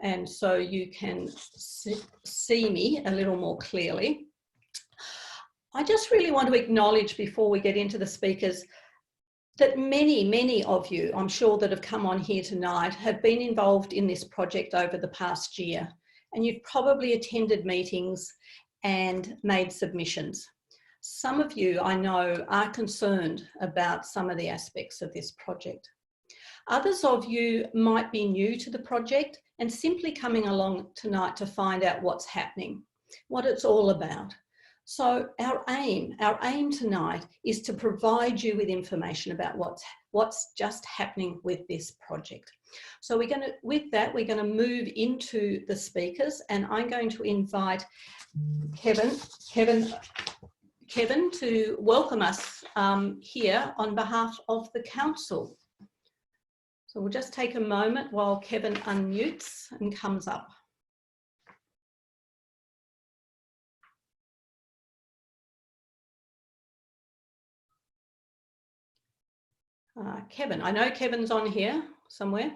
and so you can see me a little more clearly. I just really want to acknowledge before we get into the speakers that many of you, I'm sure, that have come on here tonight have been involved in this project over the past year, and you've probably attended meetings and made submissions. Some of you, I know, are concerned about some of the aspects of this project. Others of you might be new to the project and simply coming along tonight to find out what's happening, what it's all about. So our aim tonight is to provide you with information about what's just happening with this project. So we're going to move into the speakers, and I'm going to invite Kevin to welcome us here on behalf of the council. So we'll just take a moment while Kevin unmutes and comes up. Kevin, I know Kevin's on here somewhere.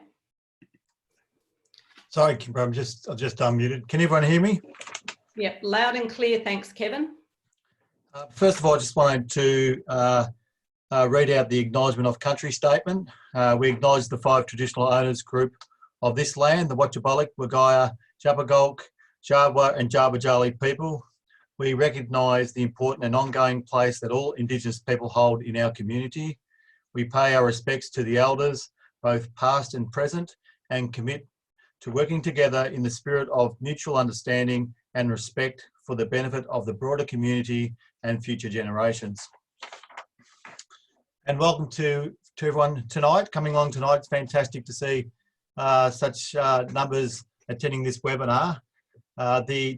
Sorry, Kimber, I've just unmuted. Can everyone hear me? Yep, loud and clear. Thanks, Kevin. First of all, I just wanted to read out the Acknowledgement of Country statement. We acknowledge the 5 traditional owners group of this land, the Watchabaluk, Wagaya, Jabbergulk, Jabwa and Jabberjali people. We recognise the important and ongoing place that all Indigenous people hold in our community. We pay our respects to the elders, both past and present, and commit to working together in the spirit of mutual understanding and respect for the benefit of the broader community and future generations. And welcome to everyone tonight, coming along tonight. It's fantastic to see such numbers attending this webinar.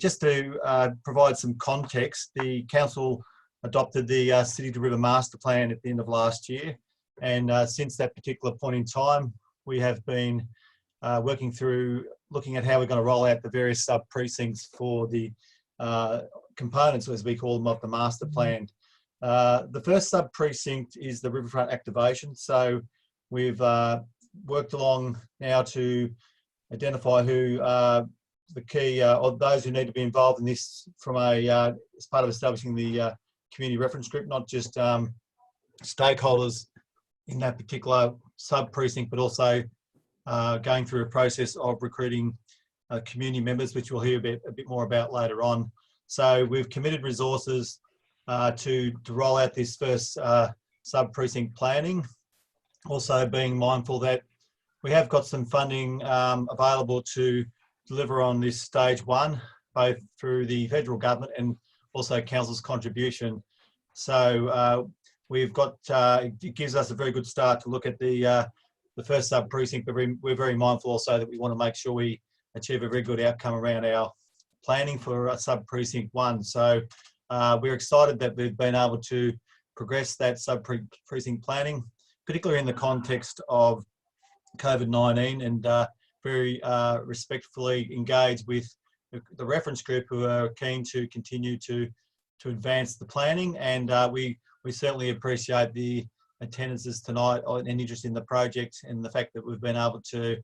Just to provide some context, the council adopted the City to River Master Plan at the end of last year. And since that particular point in time, we have been working through looking at how we're going to roll out the various sub-precincts for the components, as we call them, of the master plan. The first sub-precinct is the Riverfront Activation. So we've worked along now to identify who the key, or those who need to be involved in this from as part of establishing the community reference group, not just stakeholders in that particular sub-precinct, but also going through a process of recruiting community members, which we'll hear a bit more about later on. So we've committed resources to roll out this first sub-precinct planning. Also being mindful that we have got some funding available to deliver on this stage 1, both through the federal government and also council's contribution. So we've got, it gives us a very good start to look at the first sub-precinct, but we're very mindful also that we want to make sure we achieve a very good outcome around our planning for sub-precinct 1. So we're excited that we've been able to progress that sub-precinct planning, particularly in the context of COVID-19, and very respectfully engage with the reference group who are keen to continue to advance the planning. And we certainly appreciate the attendances tonight and interest in the project, and the fact that we've been able to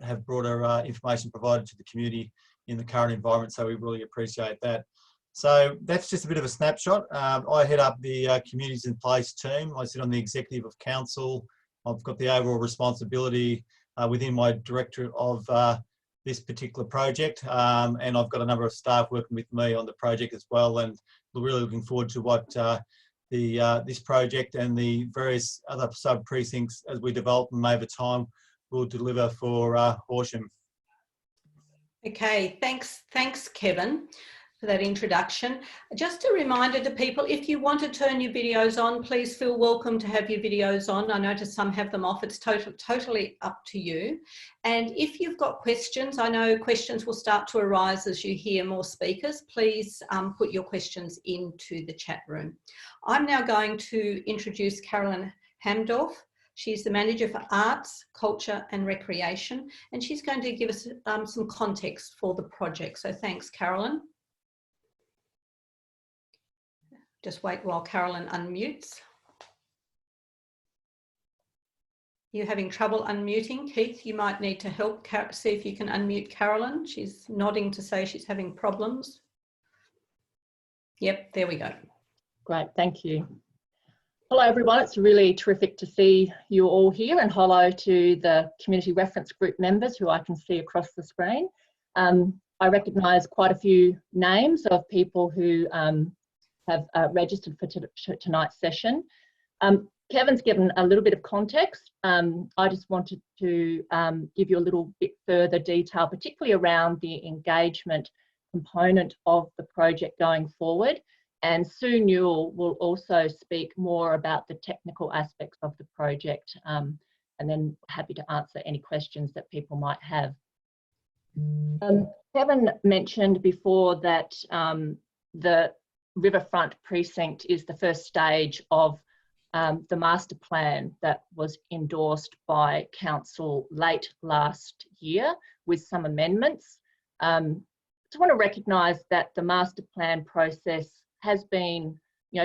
have broader information provided to the community in the current environment. So we really appreciate that. So that's just a bit of a snapshot. I head up the Communities in Place team. I sit on the executive of council. I've got the overall responsibility within my directorate of this particular project, and I've got a number of staff working with me on the project as well, and we're really looking forward to what this project and the various other sub-precincts as we develop them over time will deliver for Horsham. Okay, thanks Kevin for that introduction. Just a reminder to people, if you want to turn your videos on, please feel welcome to have your videos on. I notice some have them off. It's totally up to you. And if you've got questions, I know questions will start to arise as you hear more speakers. Please put your questions into the chat room. I'm now going to introduce Carolyn Hamdorf. She's the Manager for Arts, Culture and Recreation, and she's going to give us some context for the project. So thanks, Carolyn. Just wait while Carolyn unmutes. You're having trouble unmuting. Keith, you might need to help. See if you can unmute Carolyn. She's nodding to say she's having problems. Yep, there we go. Great, thank you. Hello everyone, it's really terrific to see you all here, and hello to the Community Reference Group members who I can see across the screen. I recognise quite a few names of people who have registered for tonight's session. Kevin's given a little bit of context. I just wanted to give you a little bit further detail, particularly around the engagement component of the project going forward. And Sue Newell will also speak more about the technical aspects of the project, and then happy to answer any questions that people might have. Kevin mentioned before that the Riverfront Precinct is the first stage of the master plan that was endorsed by Council late last year with some amendments. I just want to recognise that the master plan process has been,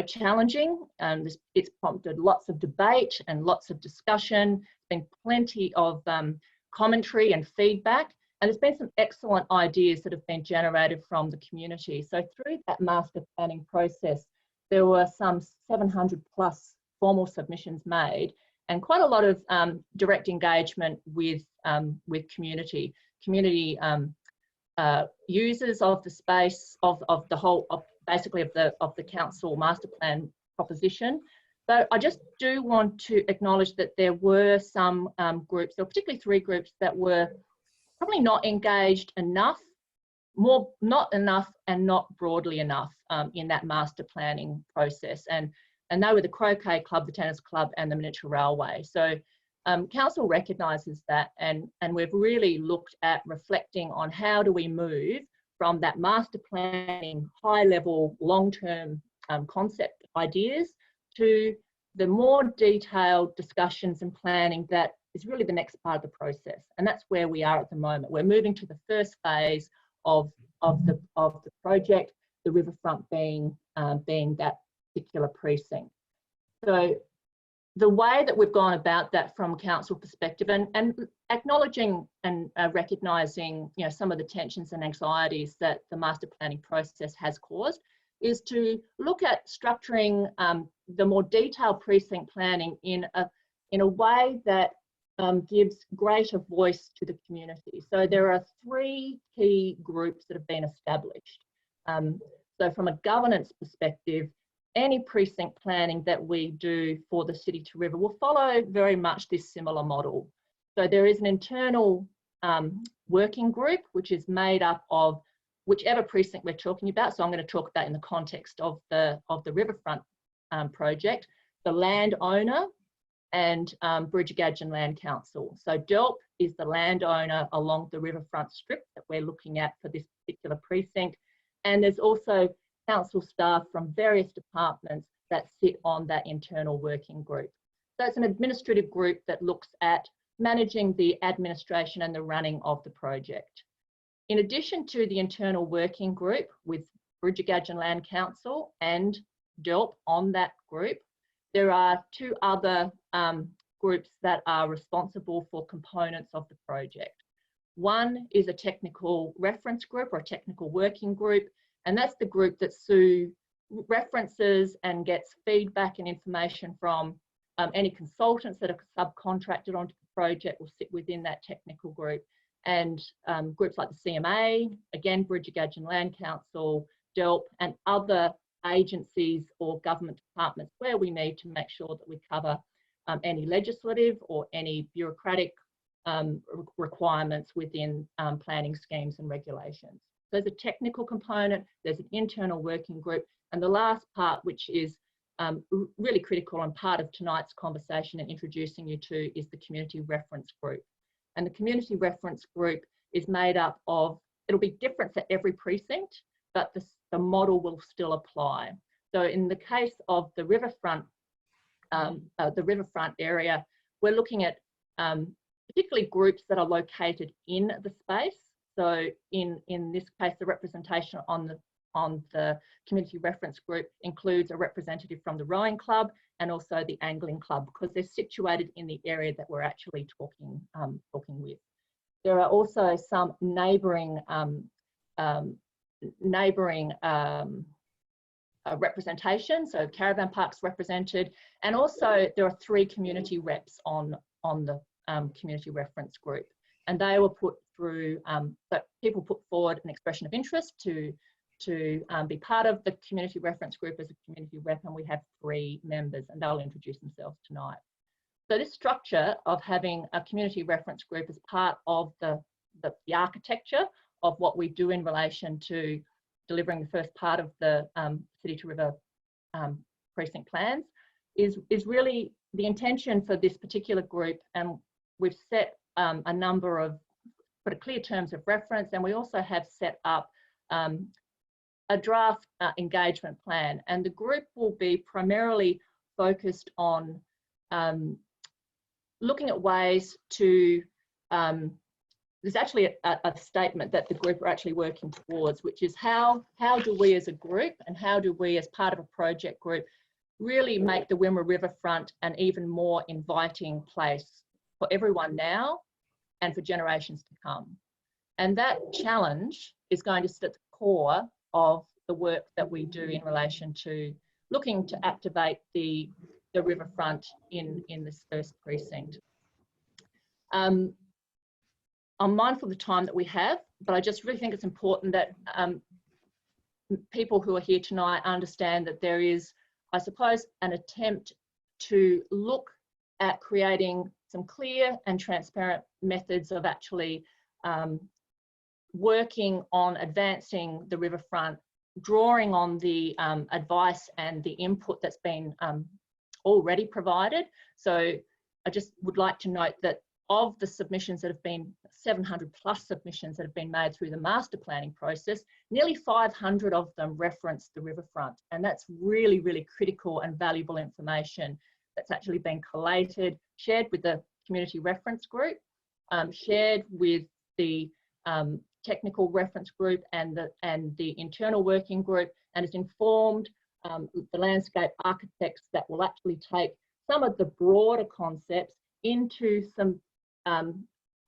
challenging, and it's prompted lots of debate and lots of discussion. There's been plenty of commentary and feedback, and there's been some excellent ideas that have been generated from the community. So through that master planning process, there were some 700 plus formal submissions made, and quite a lot of direct engagement with community users of the space of the whole basically of the council master plan proposition. But I just do want to acknowledge that there were some groups, or particularly 3 groups, that were probably not engaged enough, not enough and not broadly enough in that master planning process. And they were the Croquet Club, the Tennis Club and the Miniature Railway. So council recognises that, and we've really looked at reflecting on how do we move from that master planning, high level, long-term concept ideas to the more detailed discussions and planning that is really the next part of the process. And that's where we are at the moment. We're moving to the first phase of the project, the Riverfront being that particular precinct. So the way that we've gone about that from council perspective, and acknowledging and recognising some of the tensions and anxieties that the master planning process has caused, is to look at structuring the more detailed precinct planning in a way that gives greater voice to the community. So there are 3 key groups that have been established. So from a governance perspective, any precinct planning that we do for the city to river will follow very much this similar model. So there is an internal working group which is made up of whichever precinct we're talking about. So I'm going to talk about in the context of the Riverfront project, the landowner and Budgetary Land Council. So DELP is the landowner along the Riverfront strip that we're looking at for this particular precinct, and there's also council staff from various departments that sit on that internal working group. So it's an administrative group that looks at managing the administration and the running of the project. In addition to the internal working group with Budgetary Land Council and DELP on that group, there are 2 other groups that are responsible for components of the project. One is a technical reference group or a technical working group, and that's the group that Sue references and gets feedback and information from. Any consultants that are subcontracted onto the project will sit within that technical group. And groups like the CMA, again, Budgetary Land Council, DELP, and other agencies or government departments where we need to make sure that we cover any legislative or any bureaucratic requirements within planning schemes and regulations. There's a technical component, there's an internal working group, and the last part, which is really critical and part of tonight's conversation and introducing you to, is the community reference group. And the community reference group is made up of, it'll be different for every precinct, but the model will still apply. So in the case of the Riverfront area, we're looking at particularly groups that are located in the space. So in this case, the representation on the community reference group includes a representative from the rowing club and also the Angling Club, because they're situated in the area that we're actually talking with. There are also some neighbouring representation, so caravan parks represented, and also there are 3 community reps on the community reference group, and they were put through, that people put forward an expression of interest to be part of the community reference group as a community rep, and we have 3 members, and they'll introduce themselves tonight. So this structure of having a community reference group as part of the architecture of what we do in relation to delivering the first part of the City to River precinct plans is really the intention for this particular group, and we've set a number of clear terms of reference, and we also have set up a draft engagement plan, and the group will be primarily focused on looking at ways to, there's actually a statement that the group are actually working towards, which is how do we as a group and how do we as part of a project group really make the Wimmera Riverfront an even more inviting place for everyone now and for generations to come. And that challenge is going to sit at the core of the work that we do in relation to looking to activate the riverfront in this first precinct. I'm mindful of the time that we have, but I just really think it's important that people who are here tonight understand that there is, I suppose, an attempt to look at creating some clear and transparent methods of actually working on advancing the riverfront, drawing on the advice and the input that's been already provided. So I just would like to note that of the submissions that have been 700 plus submissions that have been made through the master planning process, nearly 500 of them reference the riverfront, and that's really, really critical and valuable information that's actually been collated, shared with the community reference group, shared with the technical reference group and the internal working group, and it's informed the landscape architects that will actually take some of the broader concepts into some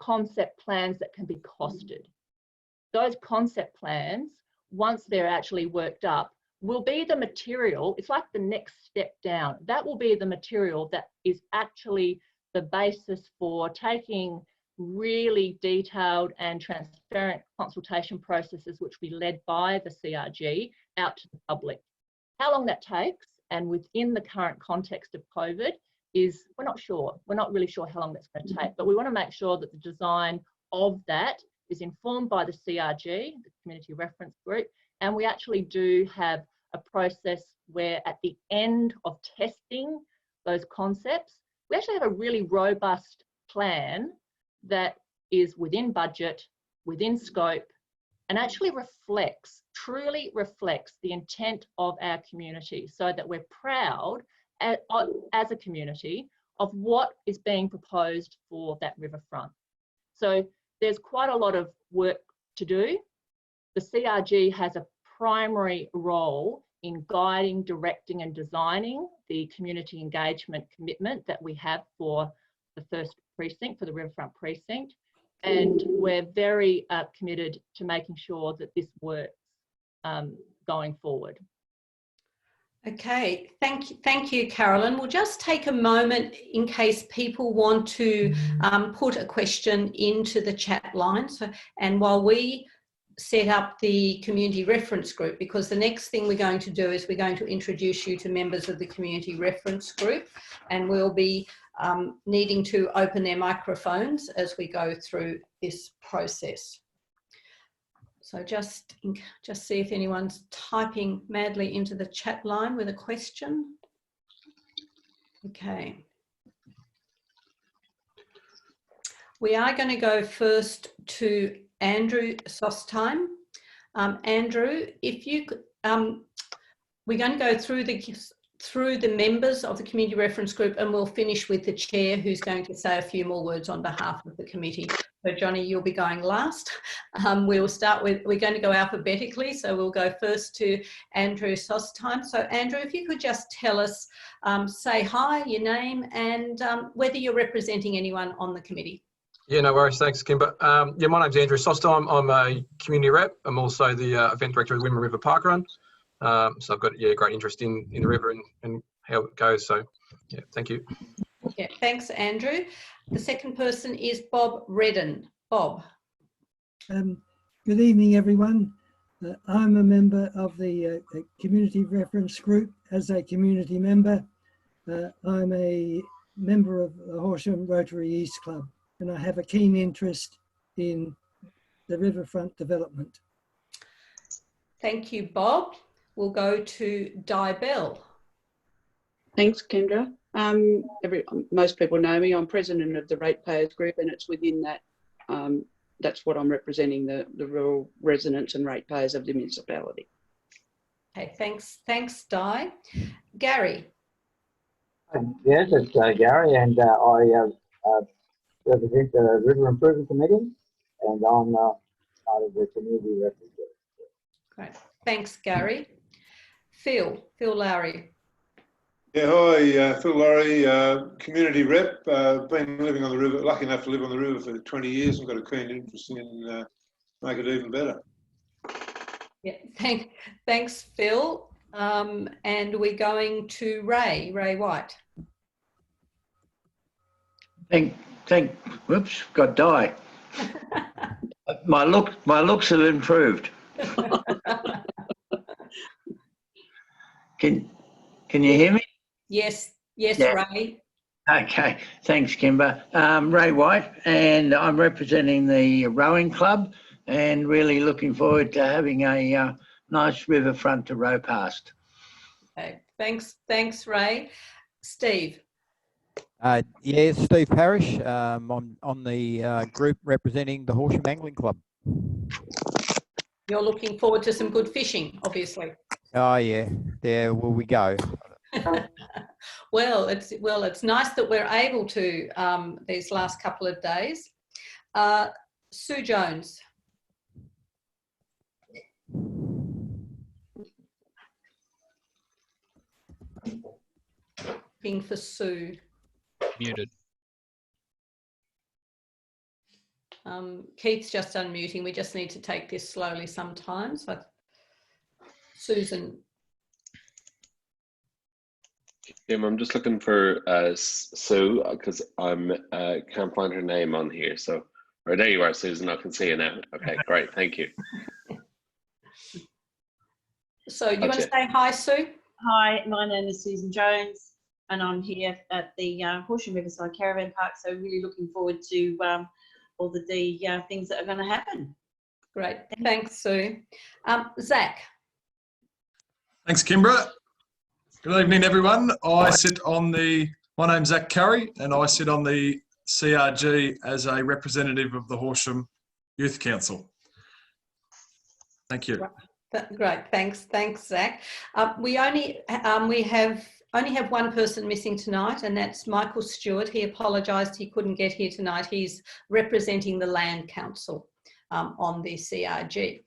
concept plans that can be costed. Those concept plans, once they're actually worked up, will be the material. It's like the next step down. That will be the material that is actually the basis for taking really detailed and transparent consultation processes, which we led by the CRG, out to the public. How long that takes, and within the current context of COVID, is we're not sure. We're not really sure how long that's going to take, but we want to make sure that the design of that is informed by the CRG, the Community Reference Group, and we actually do have a process where at the end of testing those concepts, we actually have a really robust plan that is within budget, within scope, and actually truly reflects the intent of our community, so that we're proud as a community of what is being proposed for that riverfront. So there's quite a lot of work to do. The CRG has a primary role in guiding, directing and designing the community engagement commitment that we have for the first precinct, for the riverfront precinct, and we're very committed to making sure that this works going forward. Okay, thank you, Carolyn. We'll just take a moment in case people want to put a question into the chat line. And while we set up the community reference group, because the next thing we're going to do is we're going to introduce you to members of the community reference group, and we'll be needing to open their microphones as we go through this process. So just see if anyone's typing madly into the chat line with a question. Okay. We are going to go first to Andrew Sostime. Andrew, if you could, we're going to go through the members of the community reference group, and we'll finish with the chair, who's going to say a few more words on behalf of the committee. So Johnny, you'll be going last. We'll start with, we're going to go alphabetically. So we'll go first to Andrew Sostime. So Andrew, if you could just tell us, say hi, your name, and whether you're representing anyone on the committee. Yeah, no worries. Thanks, Kimber. Yeah, my name's Andrew Sostime. I'm a community rep. I'm also the event director of the Wimmera River Park Run. So I've got great interest in the river and how it goes. So yeah, thank you. Yeah, thanks, Andrew. The second person is Bob Redden. Bob. Good evening, everyone. I'm a member of the Community Reference Group. As a community member, I'm a member of the Horsham Rotary East Club, and I have a keen interest in the riverfront development. Thank you, Bob. We'll go to Di Bell. Thanks, Kendra. Most people know me. I'm president of the Ratepayers Group, and it's within that. That's what I'm representing, the rural residents and ratepayers of the municipality. Okay, thanks, Di. Gary. Yes, it's Gary, and I represent the River Improvement Committee, and I'm part of the Community Reference Group. Great, thanks, Gary. Phil Lowry. Yeah, hi, Phil Lowry, community rep. Been living on the river, lucky enough to live on the river for 20 years and got a keen interest in make it even better. Yeah, thanks, Phil. And we're going to Ray White. Whoops, got Di. My looks have improved. Can you hear me? Yes, yeah. Ray. Okay, thanks, Kimber. Ray White, and I'm representing the rowing club, and really looking forward to having a nice riverfront to row past. Okay, thanks, Ray. Steve. Yeah, Steve Parrish. I'm on the group representing the Horsham Angling Club. You're looking forward to some good fishing, obviously. Oh yeah, there will we go. Well, it's nice that we're able to these last couple of days. Sue Jones. Looking for Sue. Muted. Keith's just unmuting. We just need to take this slowly sometimes. Susan. I'm just looking for Sue because I'm can't find her name on here. So, or there you are, Susan. I can see you now. Okay, great. Thank you. So you want to say hi, Sue? Hi, my name is Susan Jones, and I'm here at the Horsham Riverside Caravan Park. So really looking forward to all the things that are going to happen. Great, thanks, Sue. Zach. Thanks, Kimbra. Good evening, everyone. My name's Zach Curry, and I sit on the CRG as a representative of the Horsham Youth Council. Thank you. Great, thanks, Zach. We only have one person missing tonight, and that's Michael Stewart. He apologised he couldn't get here tonight. He's representing the Land Council on the CRG.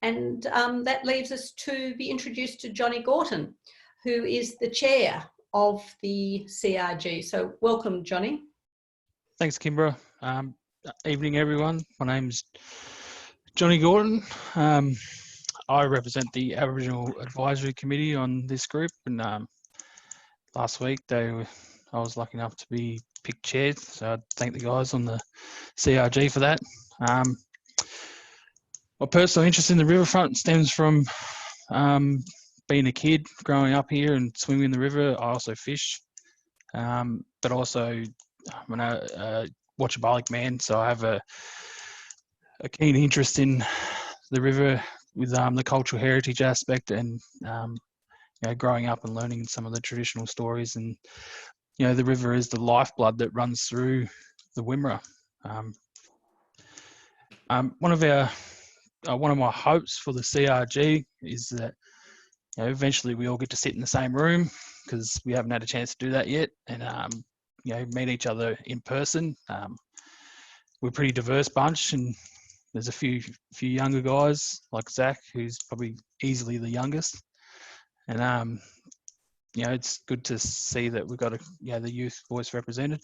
And that leaves us to be introduced to Johnny Gorton, who is the chair of the CRG. So welcome, Johnny. Thanks, Kimbra. Evening, everyone. My name's Johnny Gorton. I represent the Aboriginal Advisory Committee on this group, and last week I was lucky enough to be picked chair, so I thank the guys on the CRG for that. My personal interest in the riverfront stems from being a kid growing up here and swimming in the river. I also fish, but also I'm a Watchabalik man, so I have a keen interest in the river with the cultural heritage aspect, and growing up and learning some of the traditional stories. And the river is the lifeblood that runs through the Wimmera. One of my hopes for the CRG is that eventually we all get to sit in the same room, because we haven't had a chance to do that yet, and meet each other in person. we're a pretty diverse bunch, and there's a few younger guys like Zach, who's probably easily the youngest. And you know, it's good to see that we've got the youth voice represented.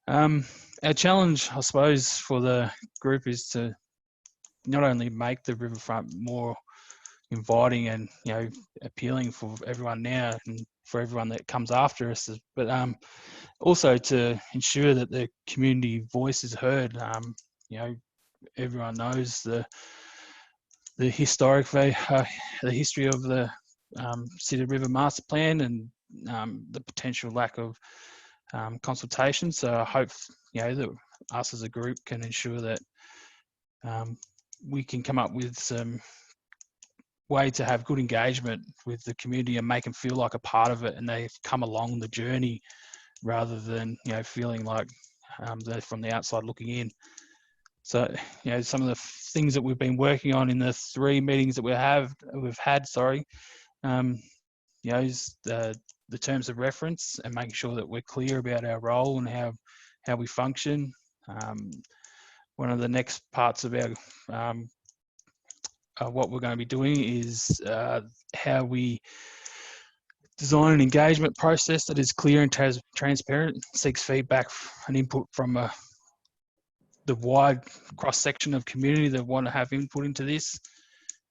Our challenge, I suppose, for the group is to not only make the riverfront more inviting and, you know, appealing for everyone now and for everyone that comes after us, but also to ensure that the community voice is heard. You know, everyone knows the history of the City River Master Plan and the potential lack of consultation. So I hope, you know, that us as a group can ensure that we can come up with some way to have good engagement with the community and make them feel like a part of it, and they've come along the journey rather than, you know, feeling like they're from the outside looking in. So, you know, some of the things that we've been working on in the 3 meetings that we've had, you know, is the terms of reference and making sure that we're clear about our role and how we function. One of the next parts of our what we're going to be doing is how we design an engagement process that is clear and transparent, seeks feedback and input from the wide cross-section of community that want to have input into this,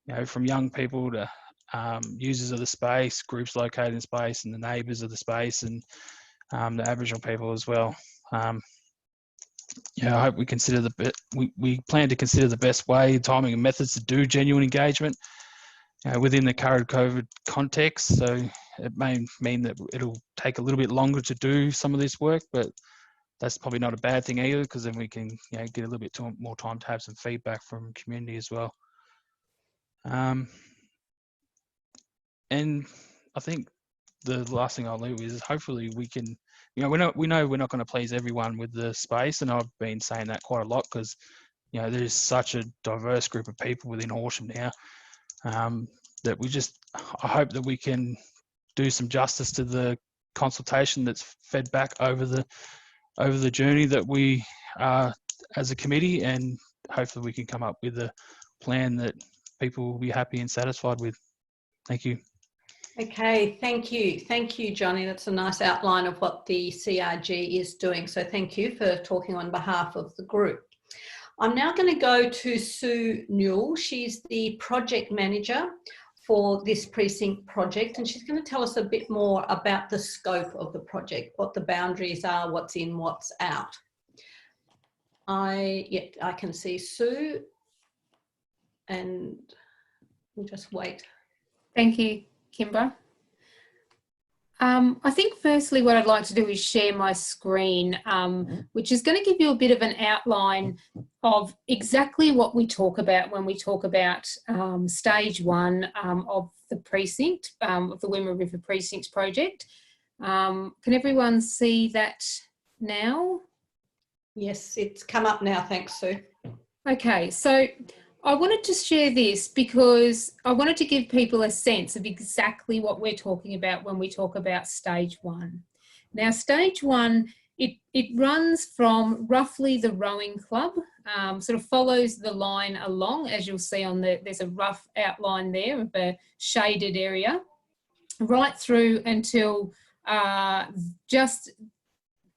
you know, from young people to users of the space, groups located in space, and the neighbours of the space, and the Aboriginal people as well. Yeah, I hope we consider we plan to consider the best way, timing, and methods to do genuine engagement within the current COVID context. So it may mean that it'll take a little bit longer to do some of this work, but that's probably not a bad thing either, because then we can, you know, get a little bit more time to have some feedback from community as well. And I think the last thing I'll leave with is hopefully we can, you know, we know we're not going to please everyone with the space, and I've been saying that quite a lot because, you know, there's such a diverse group of people within Horsham now that I hope that we can do some justice to the consultation that's fed back over the journey that we are as a committee, and hopefully we can come up with a plan that people will be happy and satisfied with. Thank you. Okay, thank you. Thank you, Johnny. That's a nice outline of what the CRG is doing. So thank you for talking on behalf of the group. I'm now going to go to Sue Newell. She's the project manager for this precinct project, and she's going to tell us a bit more about the scope of the project, what the boundaries are, what's in, what's out. I can see Sue, and we'll just wait. Thank you, Kimbra. I think firstly what I'd like to do is share my screen, which is going to give you a bit of an outline of exactly what we talk about when we talk about stage 1 of the precinct, of the Wimmera River Precincts project. Can everyone see that now? Yes, it's come up now. Thanks, Sue. Okay, so I wanted to share this because I wanted to give people a sense of exactly what we're talking about when we talk about stage 1. Now, stage 1, it runs from roughly the rowing club, sort of follows the line along, as you'll see on there's a rough outline there of a shaded area, right through until just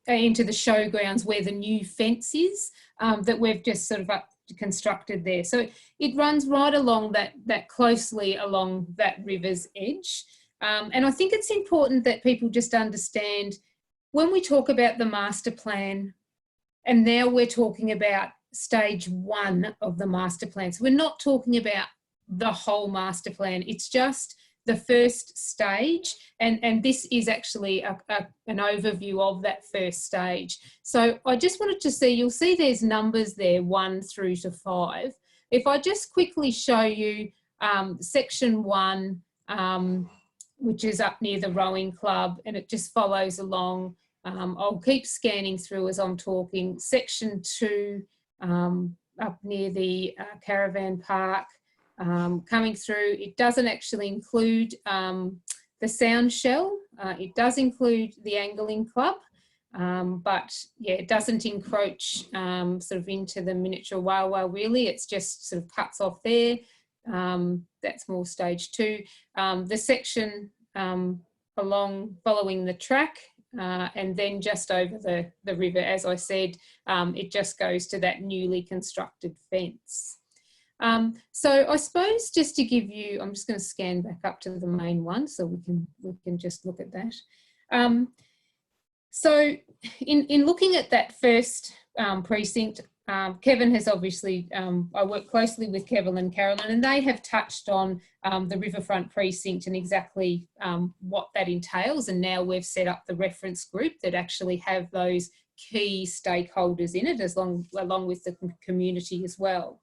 into the showgrounds where the new fence is that we've just sort of constructed there. So it runs right along that closely along that river's edge. And I think it's important that people just understand when we talk about the master plan, and now we're talking about stage 1 of the master plan. So we're not talking about the whole master plan. It's just the first stage, and this is actually an overview of that first stage. So I just wanted to see, you'll see there's numbers there 1 through to 5. If I just quickly show you section 1, which is up near the rowing club, and it just follows along. I'll keep scanning through as I'm talking. Section 2, up near the caravan park, coming through. It doesn't actually include the sound shell. It does include the angling club. But yeah, it doesn't encroach sort of into the miniature railway really. It's just sort of cuts off there. That's more stage 2. The section along following the track and then just over the river, as I said, it just goes to that newly constructed fence. So I suppose just to give you, I'm just going to scan back up to the main one so we can just look at that. So in looking at that first precinct, Kevin has obviously, I work closely with Kevin and Carolyn, and they have touched on the Riverfront precinct and exactly what that entails. And now we've set up the reference group that actually have those key stakeholders in it, along with the community as well.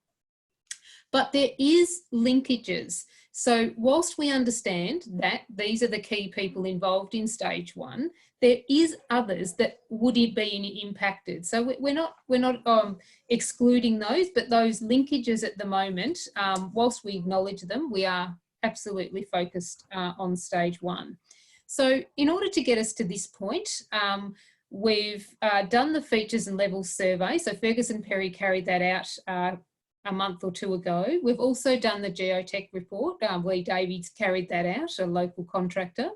But there is linkages. So whilst we understand that these are the key people involved in stage 1, there is others that would be impacted. So we're not excluding those, but those linkages at the moment, whilst we acknowledge them, we are absolutely focused on stage 1. So in order to get us to this point, we've done the features and levels survey. So Ferguson Perry carried that out a month or 2 ago. We've also done the geotech report. Lee Davies carried that out, a local contractor.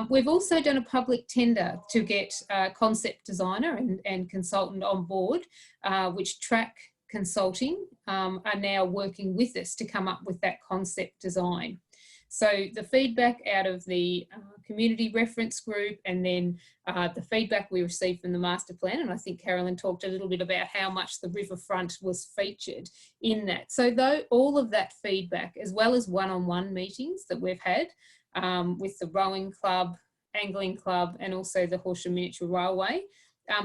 We've also done a public tender to get a concept designer and consultant on board, which Track Consulting are now working with us to come up with that concept design. So the feedback out of the community reference group and then the feedback we received from the master plan, and I think Carolyn talked a little bit about how much the riverfront was featured in that. So though all of that feedback, as well as one-on-one meetings that we've had with the rowing club, angling club, and also the Horsham Miniature Railway,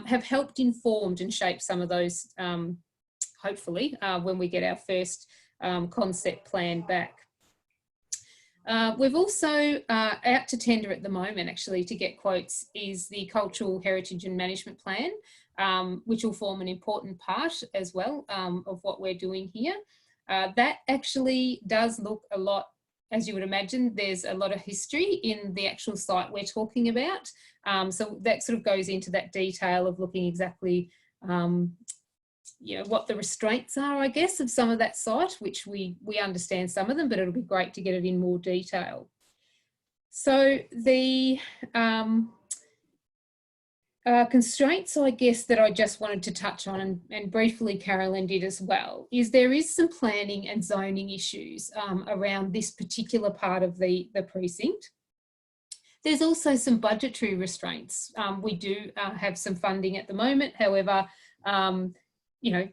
have helped informed and shape some of those, hopefully, when we get our first concept plan back. We've also out to tender at the moment, actually, to get quotes, is the Cultural Heritage and Management Plan, which will form an important part as well of what we're doing here. That actually does look a lot, as you would imagine, there's a lot of history in the actual site we're talking about. So that sort of goes into that detail of looking exactly you know, what the restraints are, I guess, of some of that site, which we understand some of them, but it'll be great to get it in more detail. So the constraints, I guess, that I just wanted to touch on, and briefly Carolyn did as well, is there is some planning and zoning issues around this particular part of the precinct. There's also some budgetary restraints. We do have some funding at the moment, however, you know,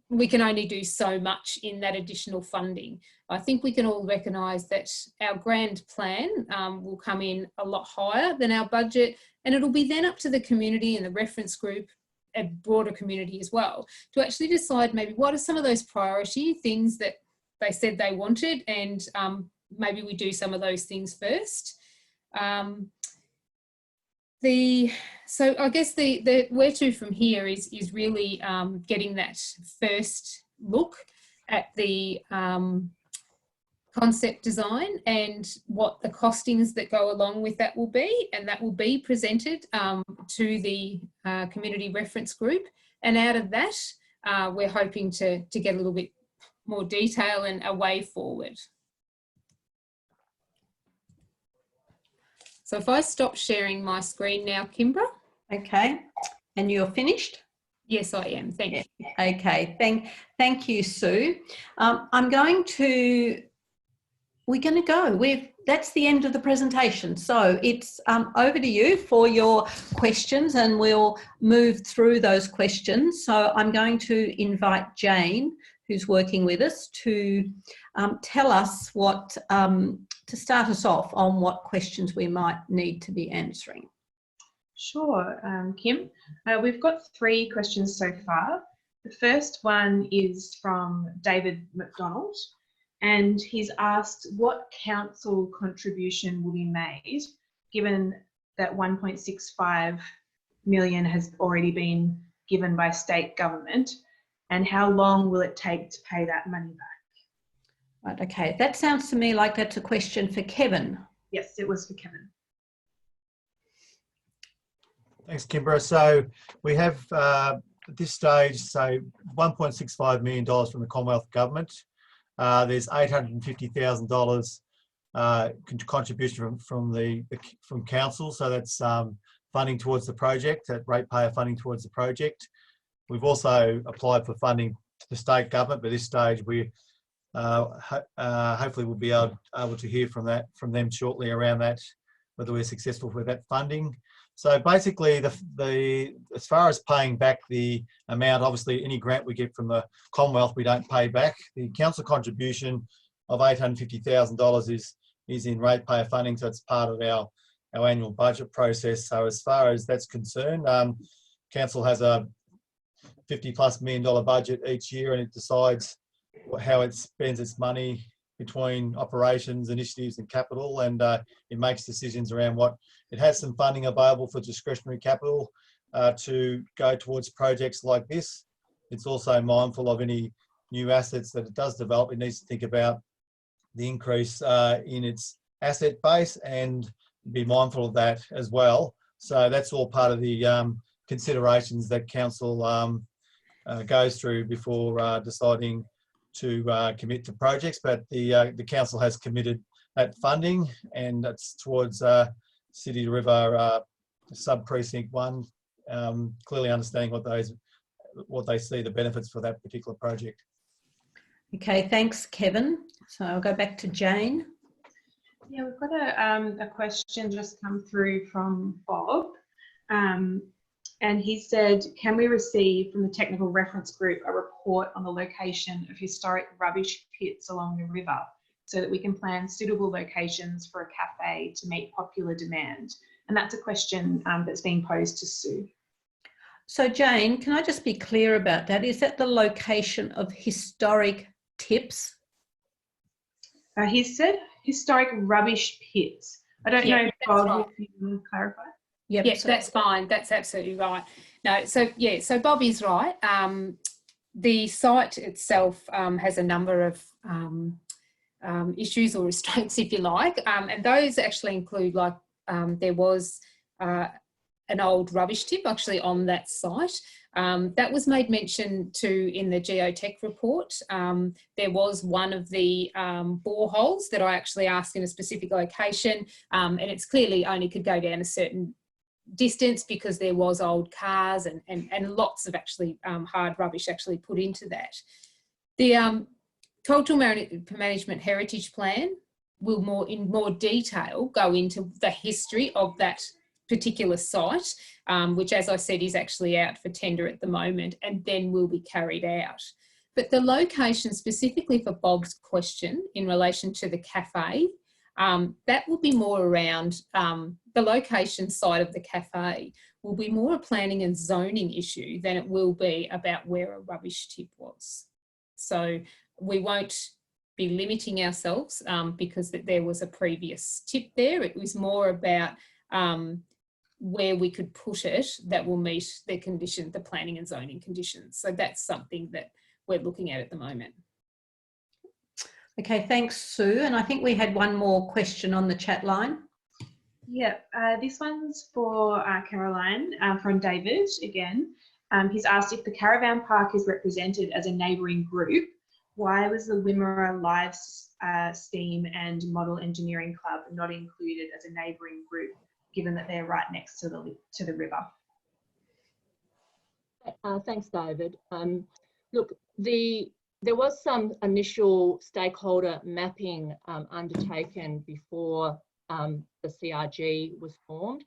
we can only do so much in that additional funding. I think we can all recognise that our grand plan will come in a lot higher than our budget, and it'll be then up to the community and the reference group and broader community as well to actually decide maybe what are some of those priority things that they said they wanted, and maybe we do some of those things first. So I guess the where to from here is really getting that first look at the concept design and what the costings that go along with that will be, and that will be presented to the community reference group. And out of that, we're hoping to get a little bit more detail and a way forward. So if I stop sharing my screen now, Kimbra. Okay, and you're finished? Yes, I am. Thank you. Okay, thank you, Sue. We're going to go. That's the end of the presentation. So it's over to you for your questions, and we'll move through those questions. So I'm going to invite Jane, who's working with us, to tell us what, to start us off on what questions we might need to be answering. Sure, Kim. We've got 3 questions so far. The first one is from David McDonald, and he's asked what council contribution will be made given that 1.65 million has already been given by state government, and how long will it take to pay that money back? Right, okay, that sounds to me like that's a question for Kevin. Yes, it was for Kevin. Thanks, Kimbra. So we have at this stage, so $1.65 million from the Commonwealth Government. There's $850,000 contribution from council, so that's funding towards the project, that ratepayer funding towards the project. We've also applied for funding to the state government, but at this stage we hopefully we'll be able to hear from them shortly around that, whether we're successful with that funding. So basically, as far as paying back the amount, obviously any grant we get from the Commonwealth we don't pay back. The council contribution of $850,000 is in ratepayer funding, so it's part of our annual budget process. So as far as that's concerned, council has a $50+ million budget each year, and it decides how it spends its money between operations, initiatives and capital, and it makes decisions around what it has. Some funding available for discretionary capital to go towards projects like this. It's also mindful of any new assets that it does develop. It needs to think about the increase in its asset base and be mindful of that as well. So that's all part of the considerations that council goes through before deciding to commit to projects. But the council has committed that funding, and that's towards City to River sub precinct 1, clearly understanding what they see the benefits for that particular project. Okay, thanks, Kevin. So I'll go back to Jane. Yeah, we've got a question just come through from Bob. And he said, can we receive from the technical reference group a report on the location of historic rubbish pits along the river so that we can plan suitable locations for a cafe to meet popular demand? And that's a question that's being posed to Sue. So Jane, can I just be clear about that? Is that the location of historic tips? He said historic rubbish pits. I don't know, Bob, if you want to clarify. Yep, yes, that's fine. That's absolutely right. No, so yeah, so Bob is right. The site itself has a number of issues or restraints, if you like, and those actually include, like, there was an old rubbish tip actually on that site. That was made mention to in the geotech report. There was one of the boreholes that I actually asked in a specific location, and it's clearly only could go down a certain distance because there was old cars and lots of actually hard rubbish actually put into that. The Cultural Management Heritage Plan will in more detail go into the history of that particular site, which, as I said, is actually out for tender at the moment and then will be carried out. But the location specifically for Bob's question in relation to the cafe, that will be more around the location side of the cafe will be more a planning and zoning issue than it will be about where a rubbish tip was. So we won't be limiting ourselves because there was a previous tip there. It was more about where we could put it that will meet the condition, the planning and zoning conditions. So that's something that we're looking at the moment. Okay, thanks, Sue. And I think we had one more question on the chat line. Yeah, this one's for Caroline from David again. He's asked if the caravan park is represented as a neighbouring group, why was the Wimmera Live Steam and Model Engineering Club not included as a neighbouring group, given that they're right next to the river? Thanks, David. Look, there was some initial stakeholder mapping undertaken before the CRG was formed,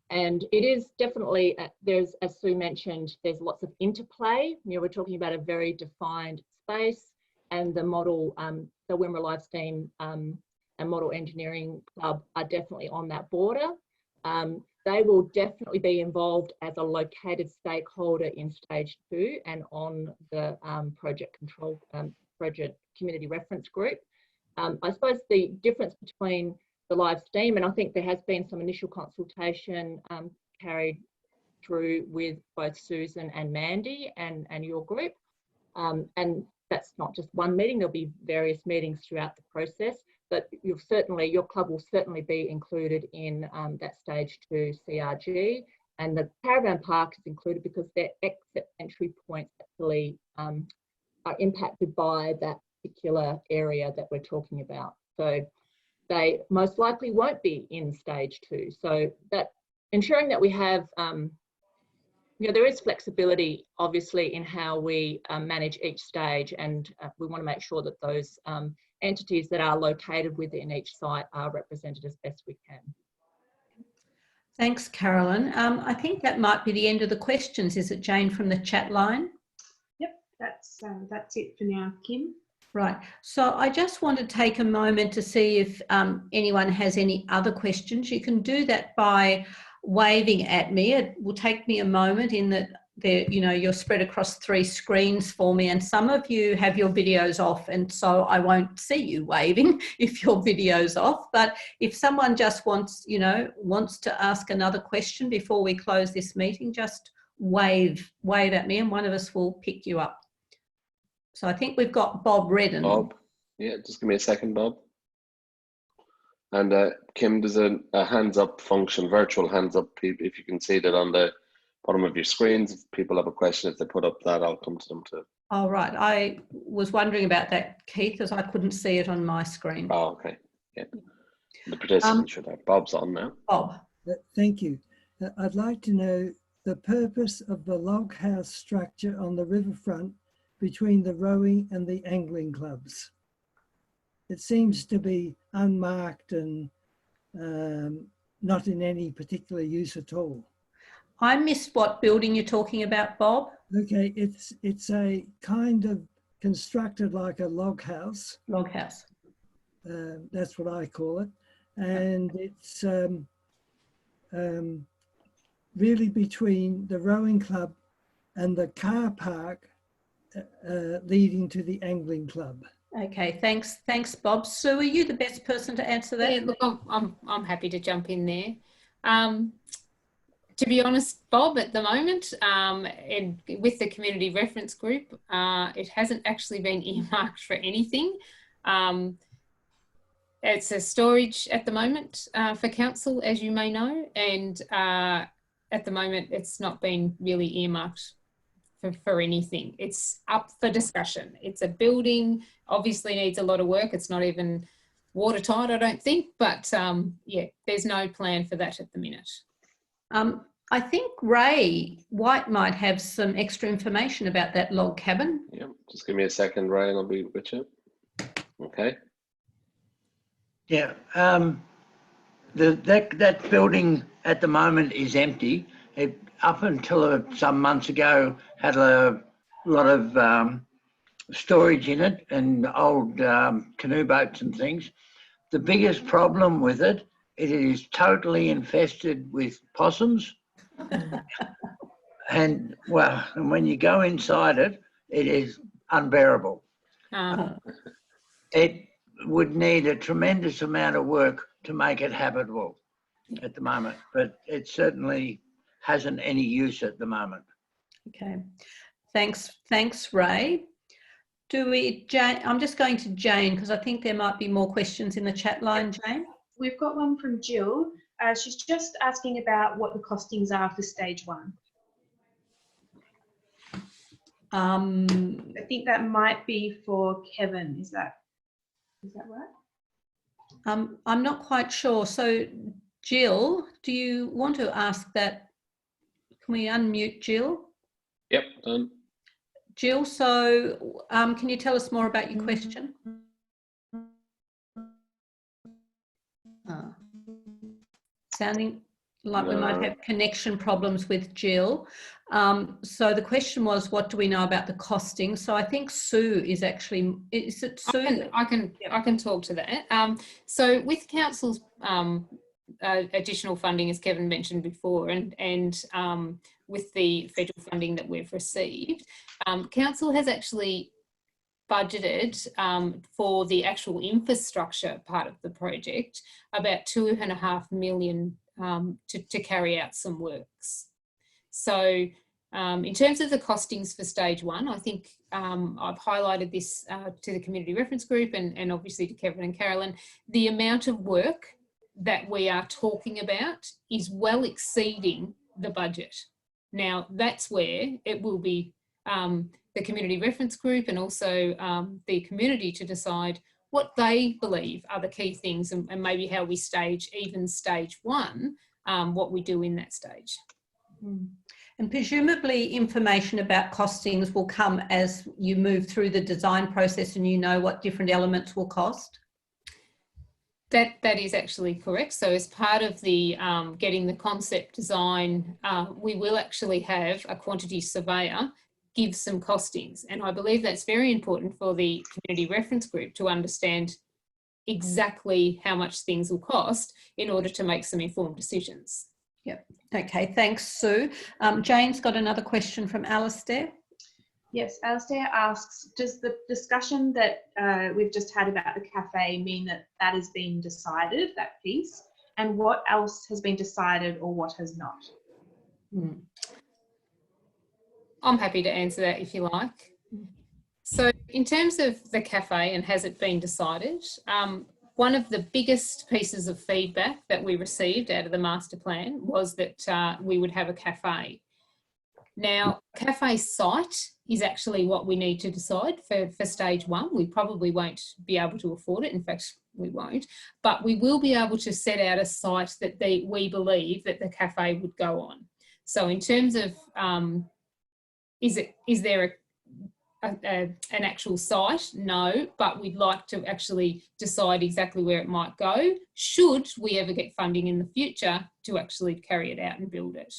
and it is definitely there's, as Sue mentioned, there's lots of interplay. You know, we're talking about a very defined space, and the model, the Wimmera Live Steam and Model Engineering Club are definitely on that border. They will definitely be involved as a located stakeholder in stage 2 and on the project control, project community reference group. I suppose the difference between the live steam, and I think there has been some initial consultation carried through with both Susan and Mandy and your group. And that's not just one meeting, there'll be various meetings throughout the process. But your club will certainly be included in that stage 2 CRG And the caravan park is included because their exit entry points actually are impacted by that particular area that we're talking about. So they most likely won't be in stage 2. So that ensuring that we have, there is flexibility obviously in how we manage each stage, and we want to make sure that those entities that are located within each site are represented as best we can. Thanks, Carolyn. I think that might be the end of the questions. Is it, Jane, from the chat line? Yep, that's it for now, Kim. Right. So I just want to take a moment to see if anyone has any other questions. You can do that by waving at me. It will take me a moment in that you're spread across 3 screens for me, and some of you have your videos off, and so I won't see you waving if your video's off. But if someone just wants to ask another question before we close this meeting, just wave at me and one of us will pick you up. So I think we've got Bob Redden. Bob, yeah, just give me a second, Bob. And Kim, there's a hands up function, virtual hands up. If you can see that on the bottom of your screens, if people have a question, if they put up that, I'll come to them too. Oh, right. I was wondering about that, Keith, as I couldn't see it on my screen. Oh, okay. Yeah. The participant should have. Bob's on now. Bob. Thank you. I'd like to know the purpose of the log house structure on the riverfront between the rowing and the angling clubs. It seems to be unmarked and not in any particular use at all. I missed what building you're talking about, Bob. Okay, it's a kind of constructed like a log house. Log house. That's what I call it. And it's really between the rowing club and the car park leading to the angling club. Okay, thanks, Bob. Sue, are you the best person to answer that? Yeah, look, I'm happy to jump in there. To be honest, Bob, at the moment, and with the community reference group, it hasn't actually been earmarked for anything. It's a storage at the moment for council, as you may know, and at the moment it's not been really earmarked for anything. It's up for discussion. It's a building, obviously needs a lot of work. It's not even watertight, I don't think, but yeah, there's no plan for that at the minute. I think Ray White might have some extra information about that log cabin. Yeah, just give me a second, Ray, and I'll be with you. Okay. Yeah, that building at the moment is empty. It, up until some months ago, had a lot of storage in it and old canoe boats and things. The biggest problem with it, it is totally infested with possums. And well, and when you go inside it, it is unbearable. It would need a tremendous amount of work to make it habitable at the moment, but it certainly hasn't any use at the moment. Okay, thanks, Ray. Jane, I'm just going to Jane because I think there might be more questions in the chat line, Jane. We've got one from Jill. She's just asking about what the costings are for stage 1. I think that might be for Kevin. Is that right? I'm not quite sure. So, Jill, do you want to ask that? Can we unmute Jill? Yep, done. Jill, so can you tell us more about your question? Sounding like we might have connection problems with Jill. So the question was, what do we know about the costing? So I think Sue is actually, is it Sue? I can talk to that. So with council's additional funding, as Kevin mentioned before, and with the federal funding that we've received, council has actually budgeted for the actual infrastructure part of the project about $2.5 million to carry out some works. So in terms of the costings for stage 1, I think I've highlighted this to the community reference group and obviously to Kevin and Carolyn. The amount of work that we are talking about is well exceeding the budget. Now, that's where it will be the community reference group and also the community to decide what they believe are the key things and maybe how we stage, even stage one, what we do in that stage. And presumably information about costings will come as you move through the design process and you know what different elements will cost? That is actually correct. So as part of the getting the concept design, we will actually have a quantity surveyor give some costings. And I believe that's very important for the community reference group to understand exactly how much things will cost in order to make some informed decisions. Yep. Okay, thanks, Sue. Jane's got another question from Alistair. Yes, Alistair asks, does the discussion that we've just had about the cafe mean that that has been decided, that piece? And what else has been decided or what has not? I'm happy to answer that if you like. So in terms of the cafe and has it been decided, one of the biggest pieces of feedback that we received out of the master plan was that we would have a cafe. Now, cafe site is actually what we need to decide for stage one. We probably won't be able to afford it. In fact, we won't, but we will be able to set out a site that we believe that the cafe would go on. So in terms of, is there an actual site? No, but we'd like to actually decide exactly where it might go, should we ever get funding in the future to actually carry it out and build it.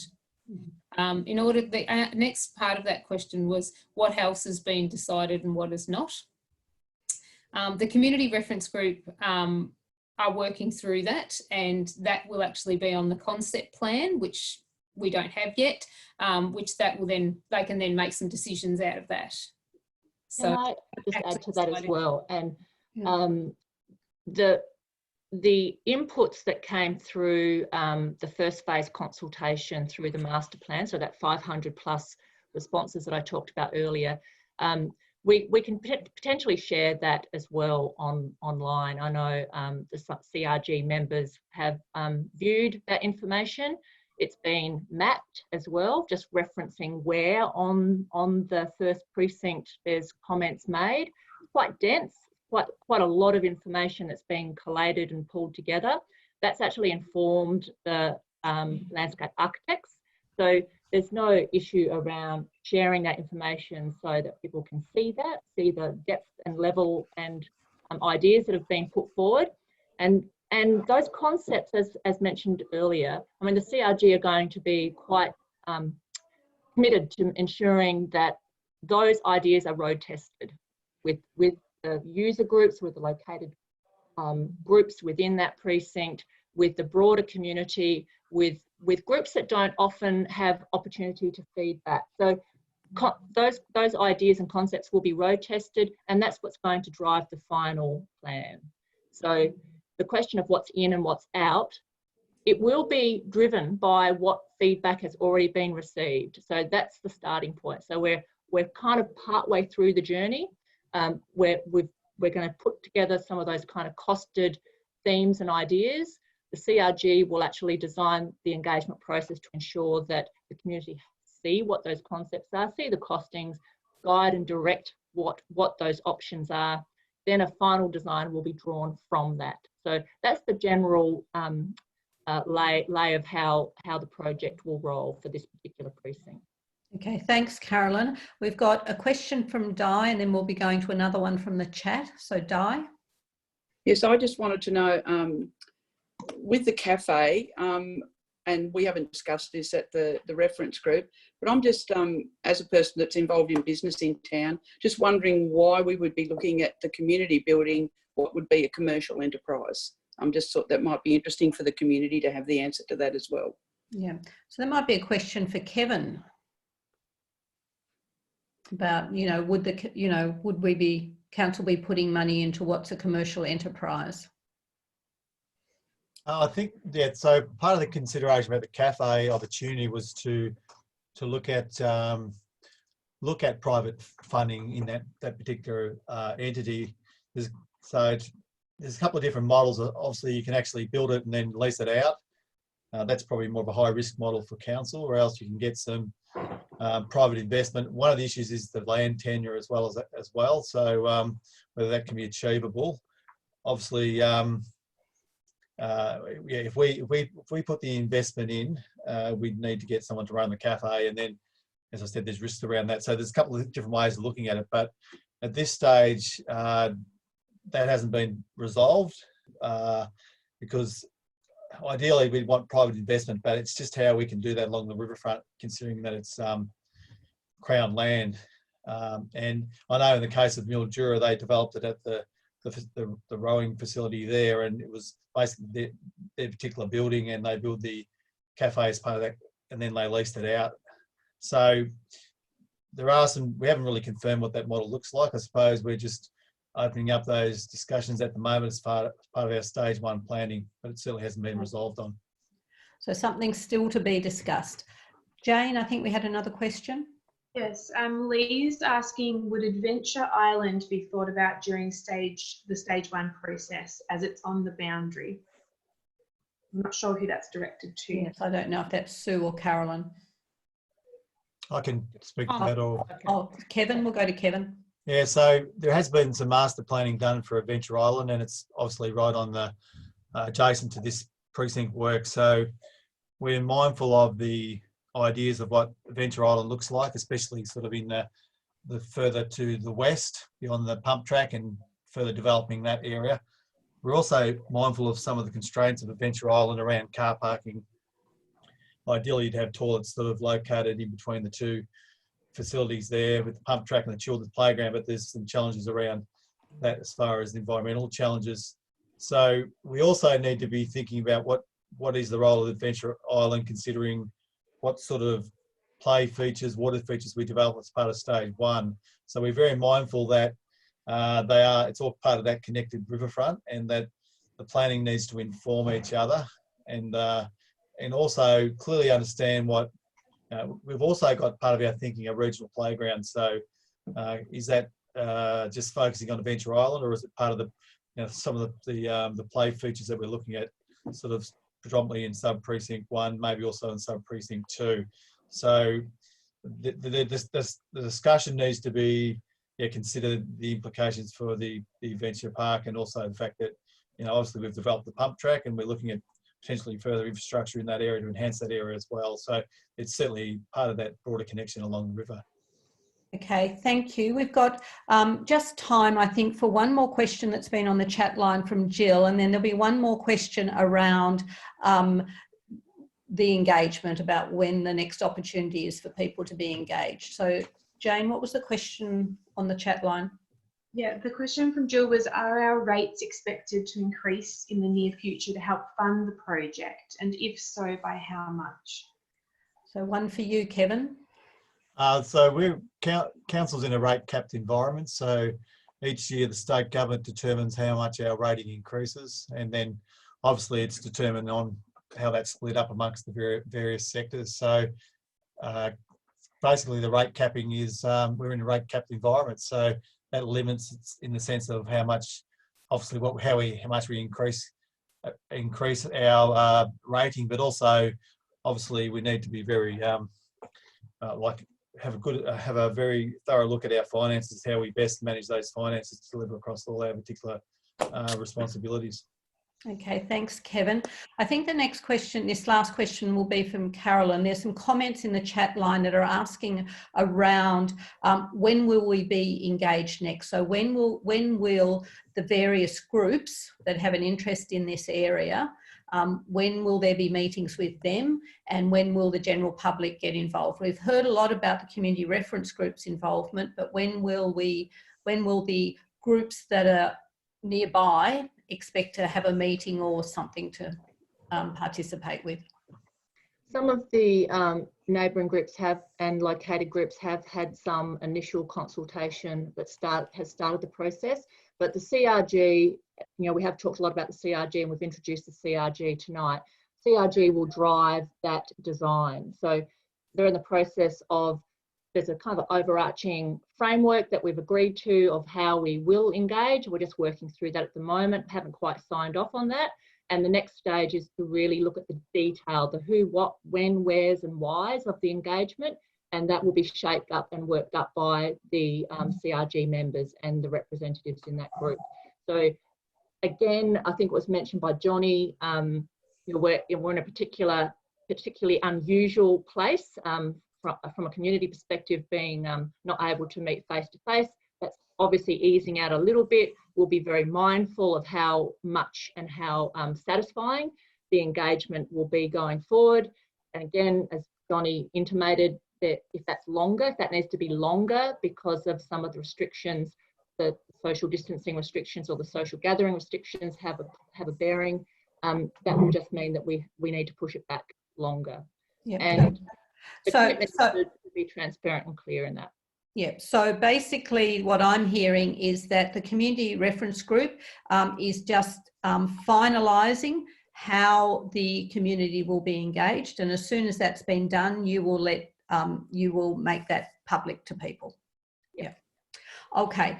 In order, the next part of that question was what else has been decided and what has not. The community reference group are working through that, and that will actually be on the concept plan, which we don't have yet, which that will then, they can then make some decisions out of that. So can I just add to that as well? And the inputs that came through the first phase consultation through the master plan, so that 500 plus responses that I talked about earlier, we can potentially share that as well online. I know the CRG members have viewed that information. It's been mapped as well, just referencing where on the first precinct there's comments made. Quite dense, quite a lot of information that's been collated and pulled together. That's actually informed the landscape architects. So there's no issue around sharing that information so that people can see the depth and level and ideas that have been put forward. And those concepts, as mentioned earlier, I mean, the CRG are going to be quite committed to ensuring that those ideas are road tested with the user groups, with the located groups within that precinct, with the broader community, with groups that don't often have opportunity to feedback. So those ideas and concepts will be road tested, and that's what's going to drive the final plan. So the question of what's in and what's out, it will be driven by what feedback has already been received. So that's the starting point. So we're kind of partway through the journey, where we're going to put together some of those kind of costed themes and ideas. The CRG will actually design the engagement process to ensure that the community see what those concepts are, see the costings, guide and direct what those options are. Then a final design will be drawn from that. So that's the general lay of how the project will roll for this particular precinct. Okay, thanks, Carolyn. We've got a question from Di, and then we'll be going to another one from the chat. So Di? Yes, I just wanted to know, with the cafe, and we haven't discussed this at the reference group, but I'm just, as a person that's involved in business in town, just wondering why we would be looking at the community building what would be a commercial enterprise. I'm just thought that might be interesting for the community to have the answer to that as well. Yeah, so that might be a question for Kevin about, would we be, council be putting money into what's a commercial enterprise? I think, yeah, so part of the consideration about the cafe opportunity was to look at private funding in that particular entity. So there's a couple of different models. Obviously, you can actually build it and then lease it out. That's probably more of a high risk model for council, or else you can get some private investment. One of the issues is the land tenure as well. So whether that can be achievable. Obviously, if we put the investment in, we'd need to get someone to run the cafe, and then, as I said, there's risks around that. So there's a couple of different ways of looking at it, but at this stage, that hasn't been resolved because ideally we'd want private investment, but it's just how we can do that along the riverfront, considering that it's Crown land. And I know in the case of Mildura, they developed it at the rowing facility there, and it was basically their particular building, and they built the cafe as part of that, and then they leased it out. So there are some, we haven't really confirmed what that model looks like. I suppose we're just opening up those discussions at the moment as part of our stage 1 planning, but it certainly hasn't been resolved on. So something still to be discussed. Jane, I think we had another question. Yes, Lee's asking, would Adventure Island be thought about during the stage 1 process, as it's on the boundary? I'm not sure who that's directed to. Yes, I don't know if that's Sue or Carolyn. I can speak to that. Or Kevin, we'll go to Kevin. Yeah, so there has been some master planning done for Adventure Island, and it's obviously right on the adjacent to this precinct work. So we're mindful of the ideas of what Adventure Island looks like, especially sort of in the further to the west, beyond the pump track, and further developing that area. We're also mindful of some of the constraints of Adventure Island around car parking. Ideally, you'd have toilets sort of located in between the two facilities there with the pump track and the children's playground, but there's some challenges around that as far as the environmental challenges. So we also need to be thinking about what is the role of Adventure Island, considering what sort of play features, water features we develop as part of stage 1. So we're very mindful that it's all part of that connected riverfront, and that the planning needs to inform each other, and also clearly understand what we've also got part of our thinking a regional playground. So is that just focusing on Adventure Island, or is it part of the some of the play features that we're looking at, sort of predominantly in sub precinct 1, maybe also in sub precinct 2. So the discussion needs to be consider the implications for the adventure park, and also the fact that obviously we've developed the pump track, and we're looking at potentially further infrastructure in that area to enhance that area as well. So it's certainly part of that broader connection along the river. Okay, thank you. We've got just time, I think, for one more question that's been on the chat line from Jill, and then there'll be one more question around the engagement, about when the next opportunity is for people to be engaged. So Jane, what was the question on the chat line? Yeah, the question from Jill was, are our rates expected to increase in the near future to help fund the project? And if so, by how much? So one for you, Kevin. So council's in a rate capped environment. So each year the state government determines how much our rating increases, and then obviously it's determined on how that's split up amongst the various sectors. So basically the rate capping is, we're in a rate capped environment. So that limits it in the sense of how much, obviously how much we increase our rating, but also obviously we need to be very have a very thorough look at our finances, how we best manage those finances to deliver across all our particular responsibilities. Okay, thanks, Kevin. I think the next question, this last question, will be from Carolyn. There's some comments in the chat line that are asking around when will we be engaged next? So when will the various groups that have an interest in this area, when will there be meetings with them, and when will the general public get involved? We've heard a lot about the community reference groups' involvement, but when will the groups that are nearby expect to have a meeting or something to participate with? Some of the neighbouring groups and located groups have had some initial consultation that has started the process, but the CRG, we have talked a lot about the CRG, and we've introduced the CRG tonight. CRG will drive that design. So they're in the process of there's a kind of overarching framework that we've agreed to of how we will engage. We're just working through that at the moment, haven't quite signed off on that. And the next stage is to really look at the detail, the who, what, when, wheres and whys of the engagement. And that will be shaped up and worked up by the CRG members and the representatives in that group. So again, I think it was mentioned by Johnny, we're in a particularly unusual place from a community perspective, being not able to meet face to face. That's obviously easing out a little bit. We'll be very mindful of how much and how satisfying the engagement will be going forward. And again, as Johnny intimated, that if that's longer, if that needs to be longer because of some of the restrictions, the social distancing restrictions or the social gathering restrictions have a bearing, that will just mean that we need to push it back longer. Yeah. And the So commitment is to be transparent and clear in that. Yeah, so basically what I'm hearing is that the community reference group is just finalising how the community will be engaged, and as soon as that's been done, you will make that public to people. Yeah. Okay,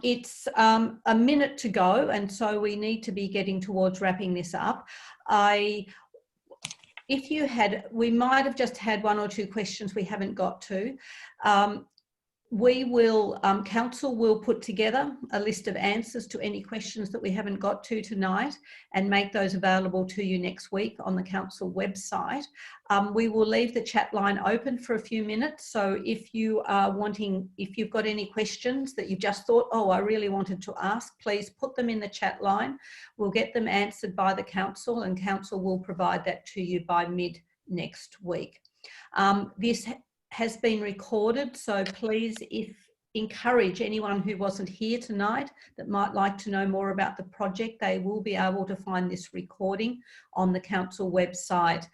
it's a minute to go, and so we need to be getting towards wrapping this up. We might have just had one or two questions we haven't got to. We will, council will put together a list of answers to any questions that we haven't got to tonight and make those available to you next week on the council website. We will leave the chat line open for a few minutes. So if you are if you've got any questions that you just thought, oh, I really wanted to ask, please put them in the chat line. We'll get them answered by the council, and council will provide that to you by mid next week. This has been recorded, so please encourage anyone who wasn't here tonight that might like to know more about the project. They will be able to find this recording on the council website,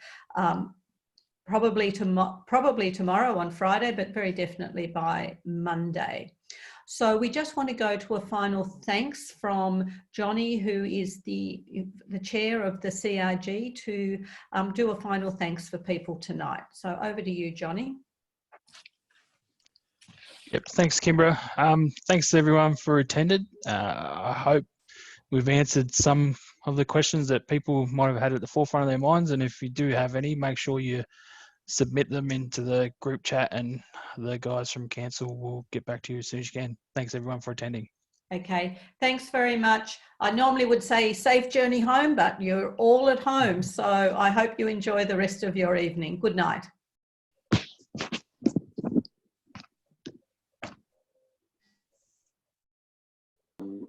probably tomorrow on Friday, but very definitely by Monday. So we just want to go to a final thanks from Johnny, who is the chair of the CRG, to do a final thanks for people tonight. So over to you, Johnny. Yep, thanks, Kimbra. Thanks to everyone for attending. I hope we've answered some of the questions that people might have had at the forefront of their minds, and if you do have any, make sure you submit them into the group chat, and the guys from council will get back to you as soon as you can. Thanks everyone for attending. Okay, thanks very much. I normally would say safe journey home, but you're all at home, so I hope you enjoy the rest of your evening. Good night.